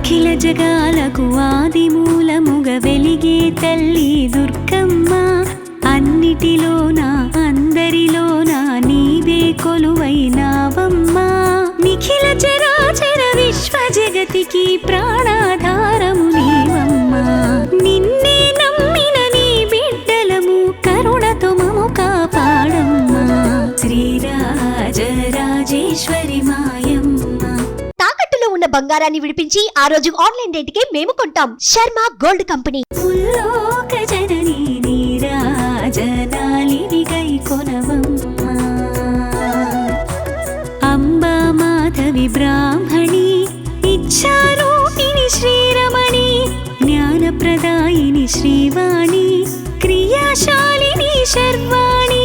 అఖిల జగాలకు ఆది మూలముగ వెలిగే తల్లి దుర్గమ్మ అన్నిటిలోనా అందరిలోనా నీవే కొలువైనావమ్మా నిఖిల చరాచర విశ్వ జగతికి ప్రాణాధారము నీవమ్మా నిన్నే నమ్మిన నీ బిడ్డలము కరుణతో మము కాపాడమ్మా శ్రీరాజరాజేశ్వరి మాయమ్మ తాకట్టులో ఉన్న బంగారాన్ని విడిపించి ఆ రోజు ఆన్లైన్ రేటుకే మేము కొంటాం శర్మ గోల్డ్ కంపెనీ ముల్లోక జననీ నీరాజనాలిని గైకొనవమ్మా అంబా మాధవి బ్రాహ్మణి ఇచ్చారూపిణి శ్రీరమణి జ్ఞానప్రదాయిని శ్రీవాణి క్రియాశాలిని శర్వాణి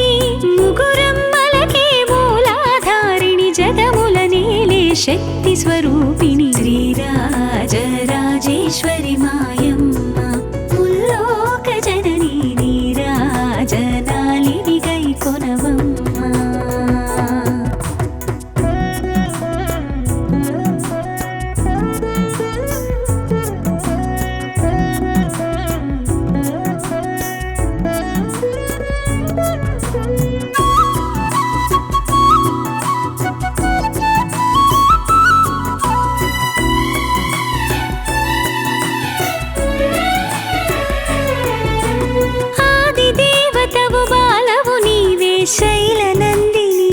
ముగురమ్మలకే మూలాధారిణి జగముల నేలే శక్తి స్వరూపిణి శ్రీరాజరాజేశ్వరి మాయమ్మ ముల్లోక జననీ నీరాజనాలిని గైకొనవమ్మా శైలనందిని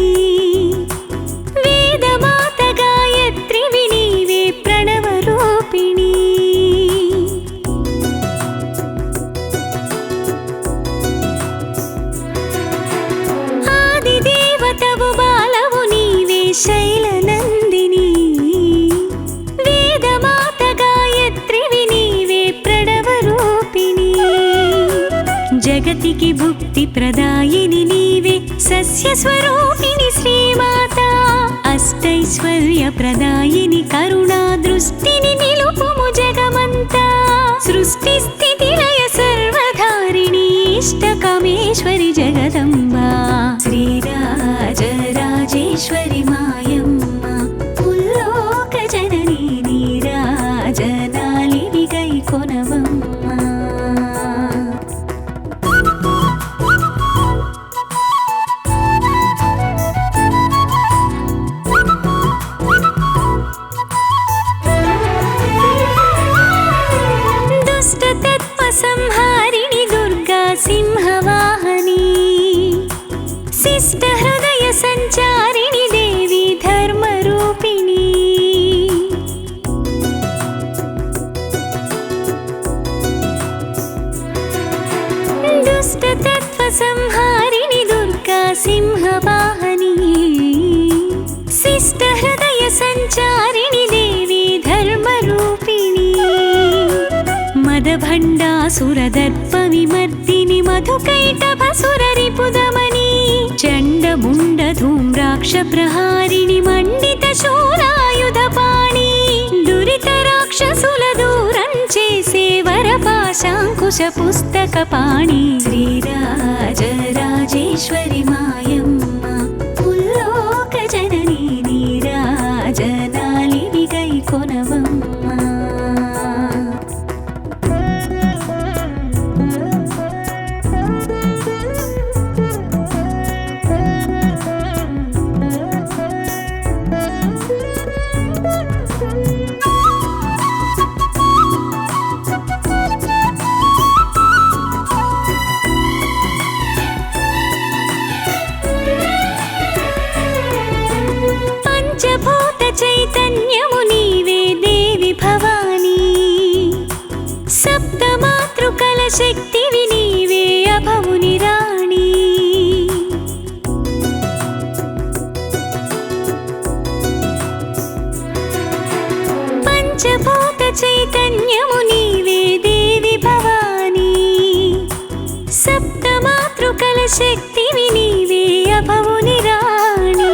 వేదమాత గాయత్రివి నీవే ప్రణవరూపిణి ఆదిదేవతవు బాలవు నీవే శైలనందిని వేదమాత గాయత్రివి నీవే ప్రణవరూపిణి జగతికి భుక్తి ప్రదాయిని నీవే సస్య స్వరూపిణి శ్రీమాత అష్టైశ్వర్య ప్రదాయిని కరుణా దృష్టిని నిలుపుము జగమంతా సృష్టి స్థితి లయ సర్వధారిణి ఇష్టకామేశ్వరి జగదంబా శ్రీరాజరాజేశ్వరి మాయమ్మ ముల్లోక జననీ నీరాజనాలిని గైకొనవమ్మా సంహారిణి దుర్గా సింహవాహని శిష్ట హృదయ సంచారిణి దేవి ధర్మరూపిణి దుష్ట తత్వ సంహారిణి దుర్గా సింహవాహని శిష్ట హృదయ సంచారిణి దేవి ధర్మరూపిణి మదభండాసురదర్ప విమర్దిని మధుకైటభసుర రిపుదమని చండముండ ధూమ్రాక్ష ప్రహారిణి మండిత శూలాయుధపాణి దురిత రాక్షసుల దూరం చేసే వరపాశాంకుశ పుస్తక పాణి శ్రీరాజరాజేశ్వరి మాయమ్మ ముల్లోక జననీ నీరాజనాలిని గైకొనవమ్మా పంచభూత చైతన్యము నీవే దేవి భవానీ సప్తమాతృకల శక్తివి నీవే అభవుని రాణి పంచభూత చైతన్యము నీవే దేవి భవానీ సప్తమాతృకల శక్తివి నీవే అభవుని రాణి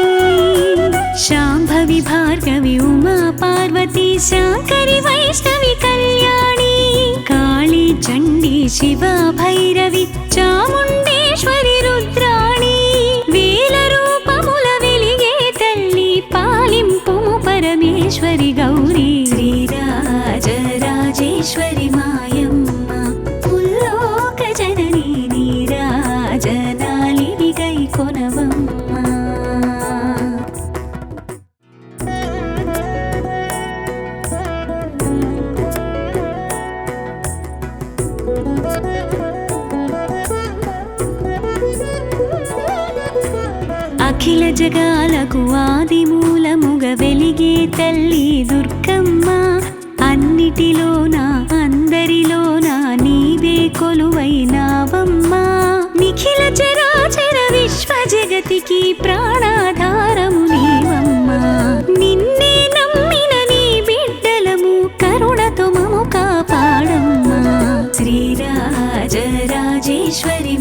శాంభవి భార్గవి ఉమా పార్వతీ శాంకరి వైష్ణవి కళ్యాణి కాళీ చండీ శివ భైరవి చాముండేశ్వరి రుద్రాణి వేల రూపముల వెలిగే తల్లి పాలింపుము పరమేశ్వరి గౌరీ శ్రీరాజ మాయమ్మ ముల్లోక జననీ నీరాజనాలివి గైకొనవమ్మ. అఖిల జగాలకు ఆది మూలముగ వెలిగే తల్లి దుర్గమ్మ. అన్నిటిలోన అందరిలోన నీవే కొలువైనావమ్మ. నిఖిల చరాచర విశ్వ జగతికి ప్రాణాధారము నీవమ్మ. నిన్నే నమ్మిన నీ బిడ్డలము కరుణతో మము కాపాడమ్మ. శ్రీరాజరాజేశ్వరి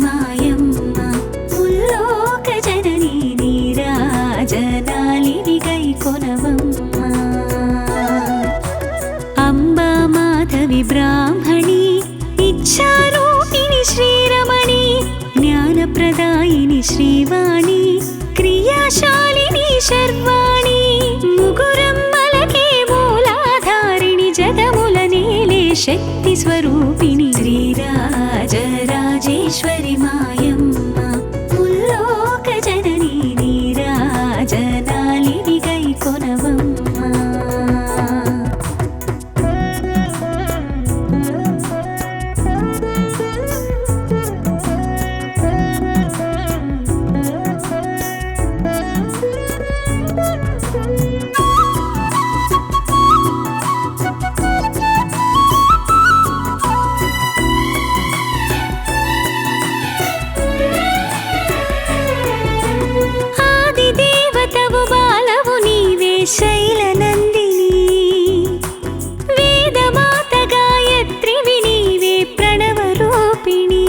మాయమ్మ ముల్లోక జననీ నీరాజనాలివి గైకొనవమ్మ. అంబా మాధవి బ్రాహ్మణి ఇచ్ఛారూపిణి శ్రీరమణి జ్ఞానప్రదాయిని శ్రీవాణి క్రియాశాలిని శర్వాణి. ముగురమ్మలకే మూలాధారిణి జగముల నేలే శక్తి స్వరూపిణి. శ్రీరాజరాజేశ్వరి మాయమ్మ ముల్లోక జననీ నీరాజనాలివి గైకొనవమ్మ. ఆదిదేవతవు బాలవు నీవే శైలనందిని. వేదమాత గాయత్రివి నీవే ప్రణవరూపిణి.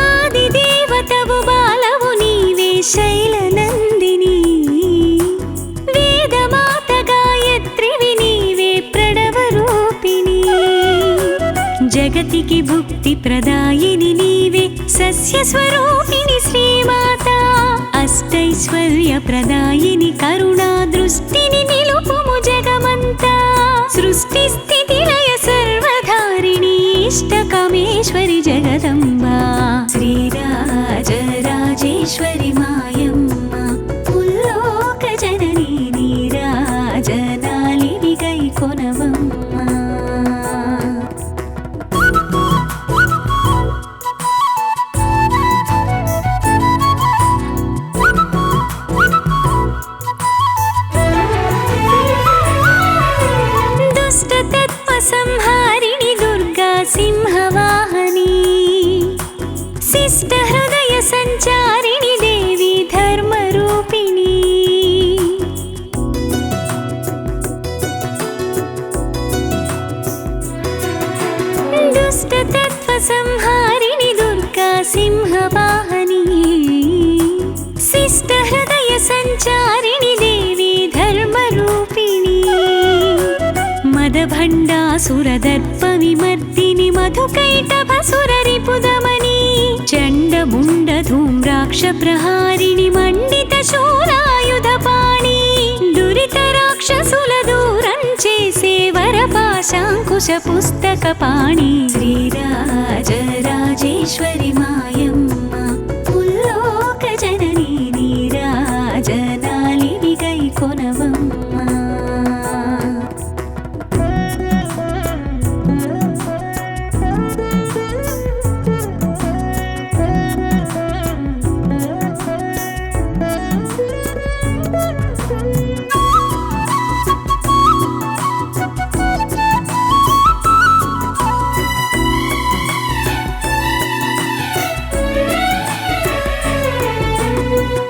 ఆదిదేవతవు బాలవు నీవే శైలనందిని. వేదమాత గాయత్రివి నీవే ప్రణవరూపిణి. జగతికి భుక్తి ప్రదాయిని నీవే సస్య స్వరూపిణి శ్రీమాత. అష్టైశ్వర్య ప్రదాయిని కరుణా దృష్టిని నిలుపుము జగమంతా. సృష్టి స్థితి లయ సర్వధారిణి ఇష్టకామేశ్వరి జగదంబా. శ్రీరాజరాజేశ్వరి మాయమ్మ ముల్లోక జననీ నీరాజనాలివి గైకొనవమ్మ. దుష్టతత్వ సంహారిణి దుర్గా సింహవాహని. శిష్ట హృదయ సంచారిణి దేవి ధర్మరూపిణి. దుష్టతత్వ సంహారిణి దుర్గా సింహవాహని. శిష్ట హృదయ సంచారిణి దేవి ధర్మరూపిణి. మదభండాసురదర్ప విమర్దిని మధుకైటభసుర రిపుదమని. చండముండ ధూమ్రాక్ష ప్రహారిణి మండిత శూలాయుధపాణి. దురిత రాక్షసుల దూరం చేసే వరపాశాంకుశ పుస్తక పాణి. శ్రీరాజరాజేశ్వరి మాయమ్మ ముల్లోక జననీ నీరాజనాలివి గైకొనవమ్మ.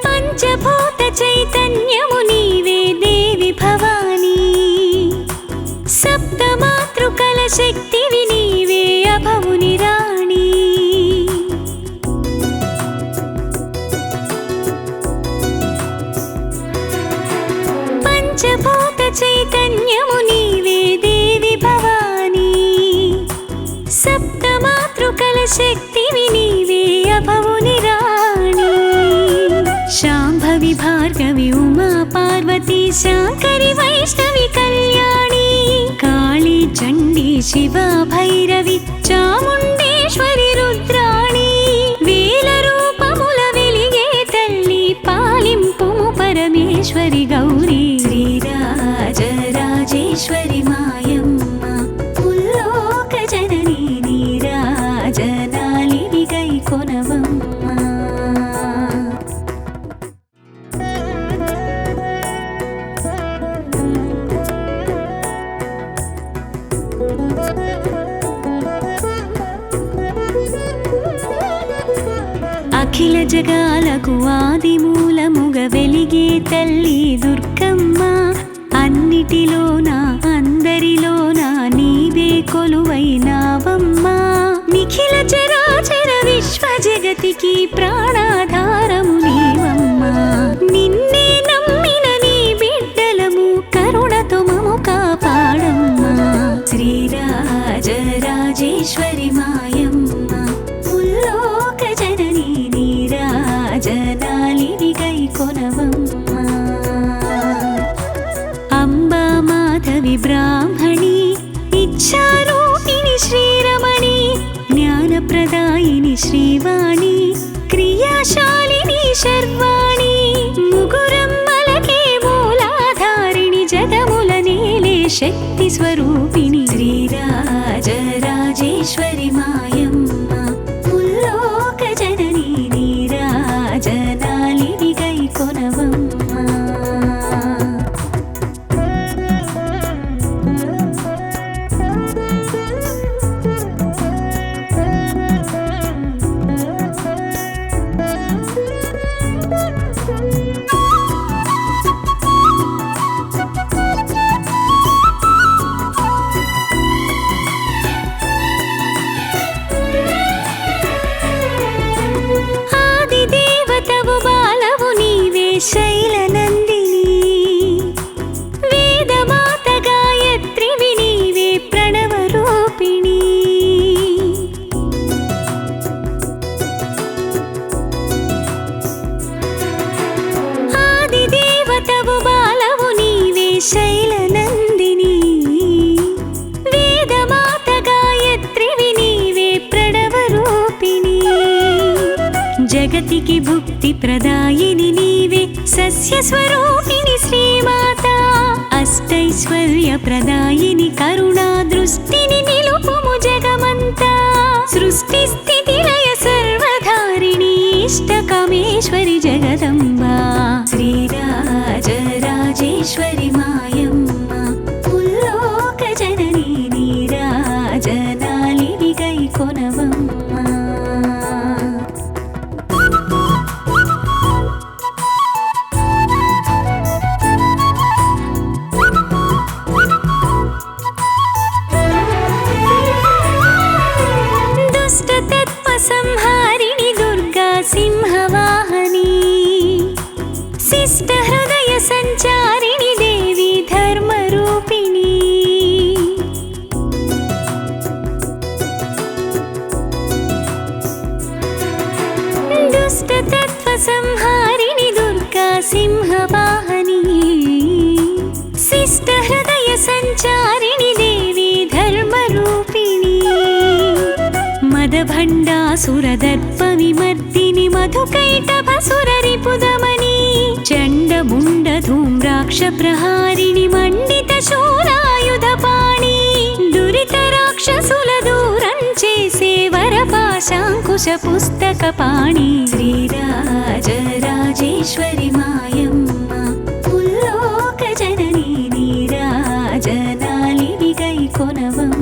పంచభూత చైతన్యము నీవే దేవి భవానీ. సప్తమాతృకల శక్తివి నీవే అభవుని రాణి. పంచభూత చైతన్యము నీవే దేవి భవానీ. సప్తమాతృకల శక్తివి నీవే అభవుని రాణి. శాంభవి शाम्भवी भार्गवी उमा पार्वती शाङ्करी वैष्णवी कल्याणी काली चण्डी शिवा भैरवी चामुण्डेश्वरी रुद्राणी वेल रूपमुल वेलिगे तल्ली पालिंपुमु परमेश्वरी गौरी श्रीराजराजेश्वरी मायम्म मुल्लोक जननी नीराजनालिनि गैकोनवम्म అఖిల జగాలకు ఆది మూలముగ వెలిగే తల్లి దుర్గమ్మ అన్నిటిలోన అందరిలోన నీవే కొలువైనావమ్మ నిఖిల చరాచర విశ్వ జగతికి ప్రాణాధారము నీవమ్మ నిన్నే నమ్మిన నీ బిడ్డలము కరుణతో మము కాపాడమ్మ శ్రీరాజరాజేశ్వరి మాయమ్మ ముల్లోక జననీ నీరాజనాలిని గైకొనవమ్మ అంబా మాధవి బ్రాహ్మణి ఇచ్ఛారూపిణి శ్రీరమణి జ్ఞానప్రదాయిని శ్రీవాణి క్రియాశాలిని శర్వాణి ముగురమ్మలకే మూలాధారిణి జగముల నేలే శక్తి స్వరూపిణి శ్రీరాజరాజేశ్వరి మాయమ్మ ముల్లోక జననీ నీరాజనాలిని గైకొనవమ్మ శైలనందిని వేదమాత గాయత్రివి నీవే ప్రణవ రూపిణి ఆది దేవతవు బాలవు నీవే శైలనందిని వేదమాత గాయత్రివి నీవే ప్రణవ రూపిణి జగతికి భుక్తి ప్రదాయిని నీవే సస్య స్వరూపిణి శ్రీమాత అష్టైశ్వర్య ప్రదాయిని కరుణా దృష్టిని నిలుపుము జగమంతా సృష్టి స్థితి లయ సర్వధారిణి ఇష్టకామేశ్వరి జగదంబా శ్రీరాజరాజేశ్వరి మాయమ్మ ముల్లోక జననీ నీరాజనాలిని గైకొనవమ్మ సంహారిణి దుర్గా సింహవాహని శిష్ట హృదయ సంచారిణి దేవి ధర్మరూపిణి దుష్ట తత్వ సంహారిణి దుర్గా సింహవాహని శిష్ట హృదయ సంచారిణి దేవి ధర్మరూపిణి మదభండాసురదర్ప విమర్దిని మధుకైటభసుర రిపుదమని చండముండ ధూమ్రాక్ష ప్రహారిణి మండిత శూలాయుధపాణి దురిత రాక్షసుల దూరం చేసే వరపాశాంకుశ పుస్తక పాణి శ్రీరాజరాజేశ్వరి మాయమ్మ ముల్లోక జననీ నీరాజనాలిని గైకొనవమ్మ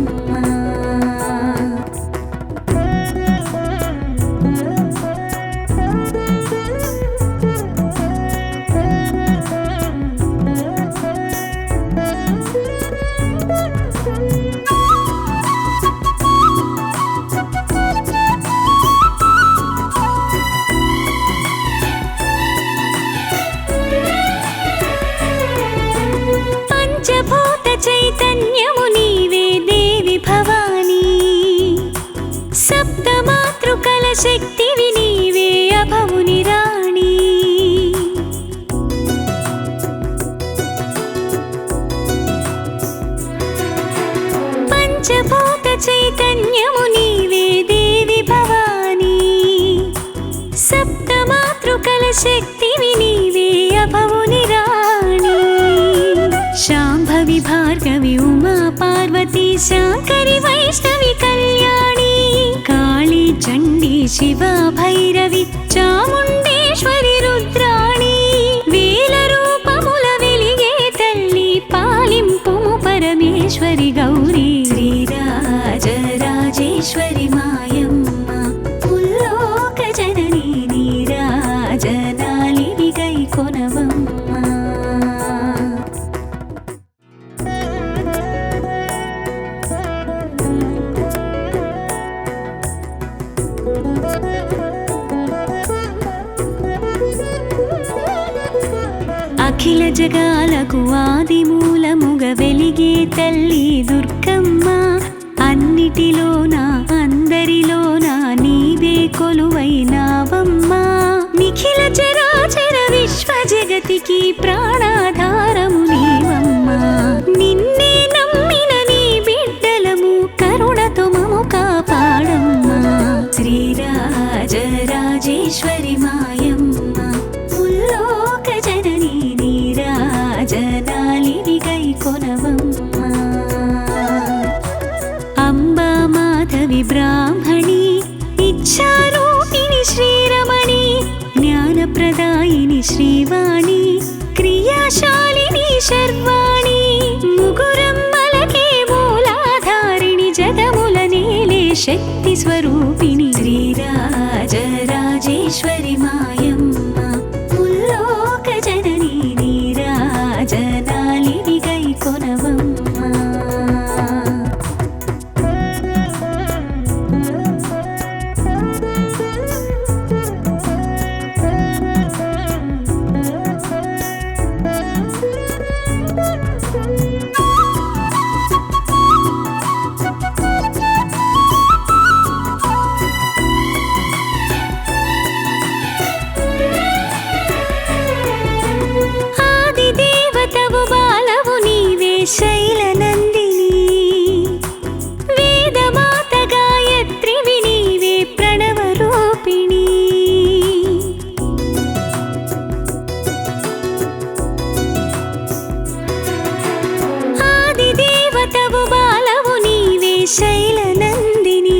పంచభూత చైతన్యము నీవే దేవి భవానీ సప్తమాతృకల శక్తివి నీవే అభవుని రాణి చైతన్యము నీవే దేవి భవానీ సప్తమాతృకల శక్తివి నీవే అభవుని రాణి శాంభవి భార్గవి ఉమా పార్వతి శాంకరి వైష్ణవి కళ్యాణి కాళీ చండీ శివ భైరవి చాముండేశ్వరి రుద్రాణి వేల రూపముల వెలిగే తల్లి పాలింపుము పరమేశ్వరి గౌరీ శ్రీరాజరాజేశ్వరి మాయమ్మ ముల్లోక జననీ నీరాజనాలివి గైకొనవమ్మ అఖిల జగాలకు ఆది మూలముగ వెలిగే తల్లి దుర్గమ్మ అన్నిటిలోన అందరిలోన నీవే కొలువైనావమ్మ నిఖిల చరాచర విశ్వ జగతికి ప్రాణాధారము నీవమ్మ నిన్నే నమ్మిన నీ బిడ్డలము కరుణతో మము కాపాడమ్మ శ్రీరాజరాజేశ్వరి మాయమ్మ ముల్లోక జననీ నీరాజనాలివి గైకొనవమ్మ అంబా మాధవి బ్రాహ్మణి ఇచ్ఛారూపిణి శ్రీరమణి జ్ఞానప్రదాయిని శ్రీవాణి క్రియాశాలిని శర్వాణి ముగురమ్మలకే మూలాధారిణి జగముల నేలే శక్తి స్వరూపిణి శ్రీరాజరాజేశ్వరి మాయమ్మ ముల్లోక జననీ నీరాజనాలివి గైకొనవమ్మ శైలనందిని వేదమాత గాయత్రివి నీవే ప్రణవ రూపిణి ఆది దేవతవు బాలవు నీవే శైలనందిని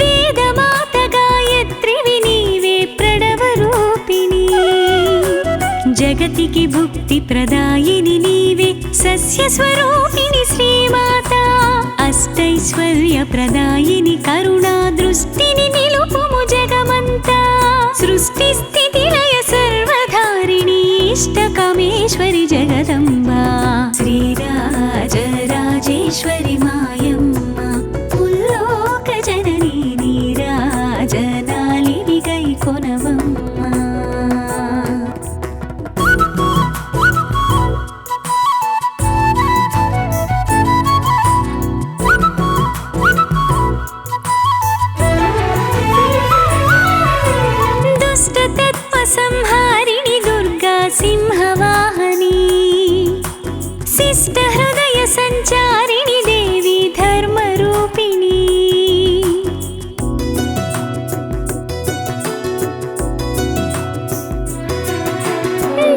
వేదమాత గాయత్రివి నీవే ప్రణవ రూపిణి జగతికి భుక్తి ప్రదాయిని నీవే సస్య స్వరూపిణి శ్రీమాత అష్టైశ్వర్య ప్రదాయిని కరుణా దృష్టిని నిలుపుము జగమంతా సృష్టి స్థితి లయ సర్వధారిణి ఇష్టకామేశ్వరి జగదంబా శ్రీరాజరాజేశ్వరి మాయమ్మ ముల్లోక జననీ నీరాజనాలివి గైకొనవమ్మ సంహారిణి దుర్గా సింహవాహని శిష్ట హృదయ సంచారిణి దేవి ధర్మరూపిణి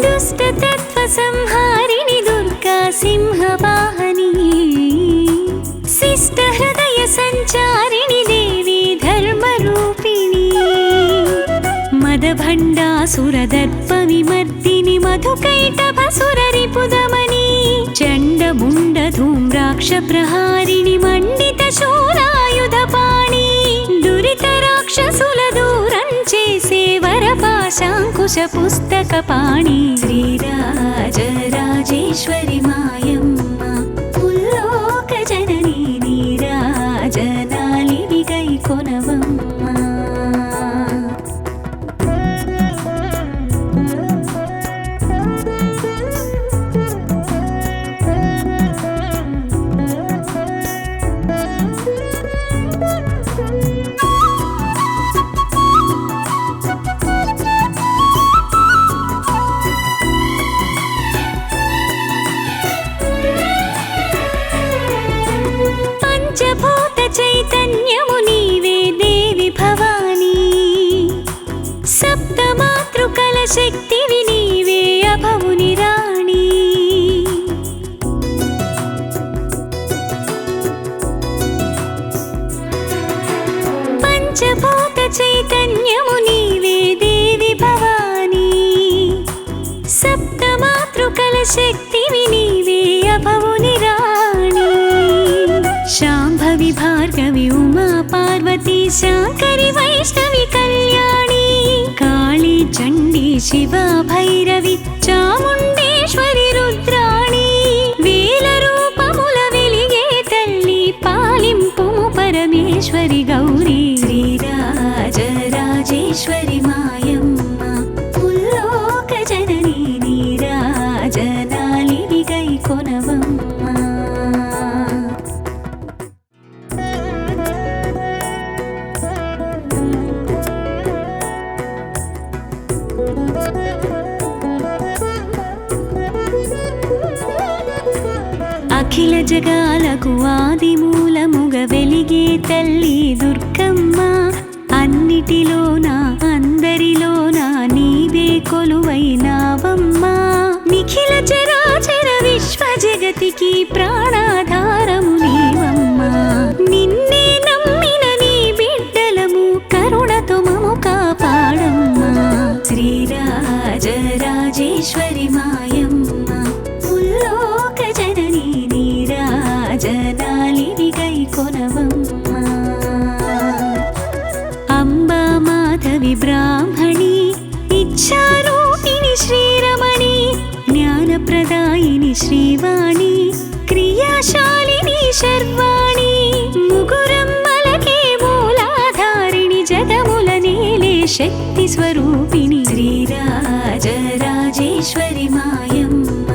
దుష్ట తత్వ సంహారిణి దుర్గా సింహవాహని శిష్ట హృదయ సంచారిణి దేవి ధర్మరూపిణి మదభండాసురదర్ప విమర్దిని మధుకైటభసుర రిపుదమని చండముండ ధూమ్రాక్ష ప్రహారిణి మండిత శూలాయుధపాణి దురిత రాక్షసుల దూరం చేసే వరపాశాంకుశ పుస్తక పాణి శ్రీరాజరాజేశ్వరి మాయమ్మ ముల్లోక జననీ నీరాజనాలివి గైకొనవమ్మ శక్తివి నీవే అభవుని రాణి పంచభూత చైతన్యము నీవే దేవి భవానీ సప్తమాతృకల శక్తివి నీవే అభవుని రాణి శాంభవి భార్గవి ఉమా పార్వతి శాంకరి వైష్ణవి కళ్యాణి కాళీ చండీ శివ భైరవి చాముండేశ్వరి రుద్రాణి వేల రూపముల వెలిగే తల్లి పాలింపుము పరమేశ్వరి గౌరీ శ్రీరాజరాజేశ్వరి మాయమ్మ ముల్లోక జననీ నీరాజనాలిని గైకొనవమ్మ అఖిల జగాలకు ఆది మూలముగ వెలిగే తల్లి దుర్గమ్మ అన్నిటిలోన అందరిలోన నీవే కొలువైనావమ్మ నిఖిల చరాచర విశ్వ జగతికి ప్రాణాధారము నీవమ్మ నిన్నే నమ్మిన నీ బిడ్డలము కరుణతో మము కాపాడమ్మా శ్రీరాజరాజేశ్వరి మాయమ్మ ముల్లోక జననీ నీరాజనాలిని గైకొనవమ్మ అంబా మాధవి బ్రాహ్మణి ఇచ్ఛారూపిణి శ్రీరమణి జ్ఞానప్రదాయిని శ్రీవాణి క్రియాశాలిని శర్వాణి ముగురమ్మలకే మూలాధారిణి జగముల నేలే శక్తి స్వరూపిణి శ్రీరాజరాజేశ్వరి మాయమ్మ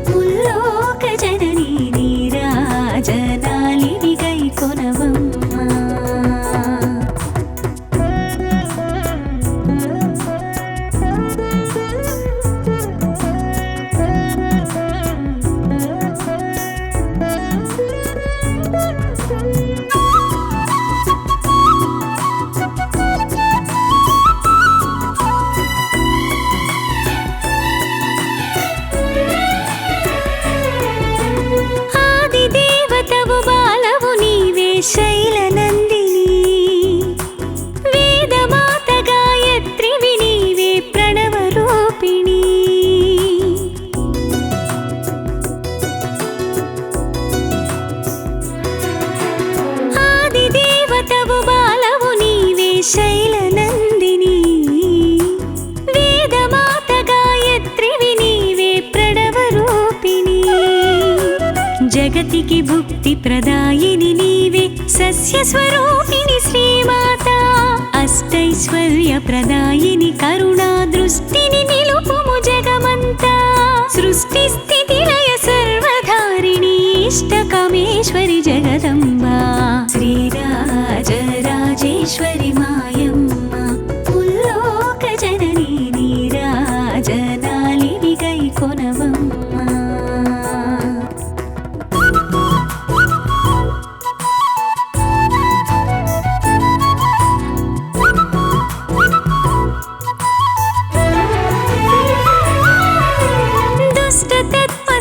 ముల్లోక జననీ నీరాజనాలిని గైకొనవమ్మ శైలనందిని వేదమాత గాయత్రివి నీవే ప్రణవ రూపిణి ఆది దేవతవు బాలవు నీవే శైలనందిని వేదమాత గాయత్రివి నీవే ప్రణవ రూపిణి జగతికి భుక్తి ప్రదాయిని నీవే సస్య స్వరూపిణి శ్రీమాత అష్టైశ్వర్య ప్రదాయిని కరుణా దృష్టిని నిలుపుము జగమంతా సృష్టి స్థితి లయ సర్వధారిణి ఇష్టకామేశ్వరి జగదంబా శ్రీరాజరాజేశ్వరి మాయమ్మ ముల్లోక జననీ నీరాజనాలిని గైకొనవమ్మ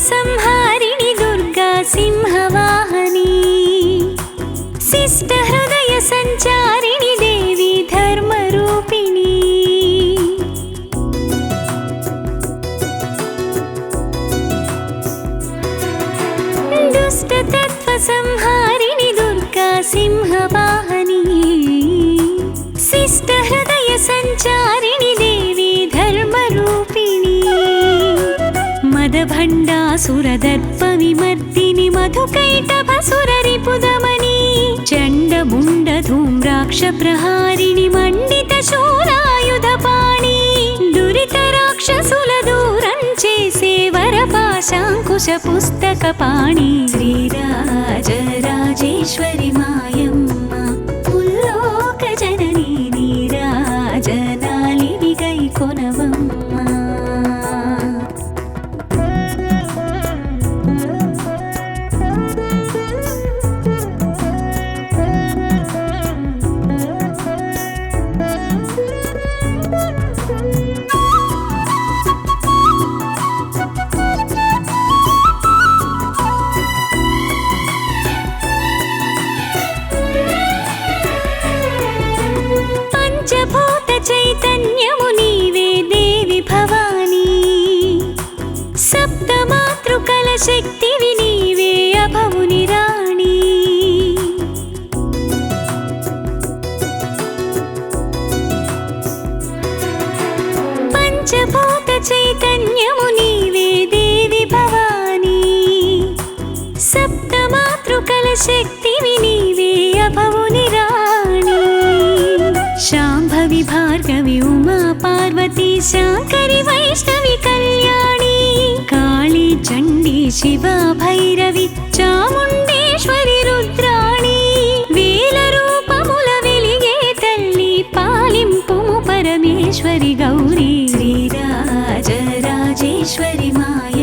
సంహారిణి దుర్గా సింహవాహని శిష్ట హృదయ సంచారిణి దేవి ధర్మరూపిణి దుష్ట తత్వ సంహారిణి దుర్గా సింహవాహని శిష్ట హృదయ సంచారిణి దేవి ధర్మరూపిణి మదభండాసురదర్ప విమర్దిని మధుకైటభసురరిపుదమని చండముండ ధూమ్రాక్ష ప్రహారిణి మండిత శూలాయుధపాణి దురిత రాక్షసుల దూరం చేసే వరపాశాంకుశ పుస్తక పాణి శ్రీరాజరాజేశ్వరి మాయమ్మ ముల్లోక జననీ నీరాజనాలిని గైకొనవమ్మ మాతృకల శక్తివి నీవే అభవుని రాణి పంచభూత చైతన్యము నీవే దేవి భవానీ సప్త మాతృకల శక్తివి నీవే అభవుని రాణి శాంభవి భార్గవి ఉమా పార్వతి శాంకరి వైష్ణవి కళ్యాణి కాళీ చండీ శివ భైరవి చాముండేశ్వరి రుద్రాణి వేల రూపముల వెలిగే తల్లి పాలింపుము పరమేశ్వరి గౌరీ శ్రీరాజరాజేశ్వరి మాయ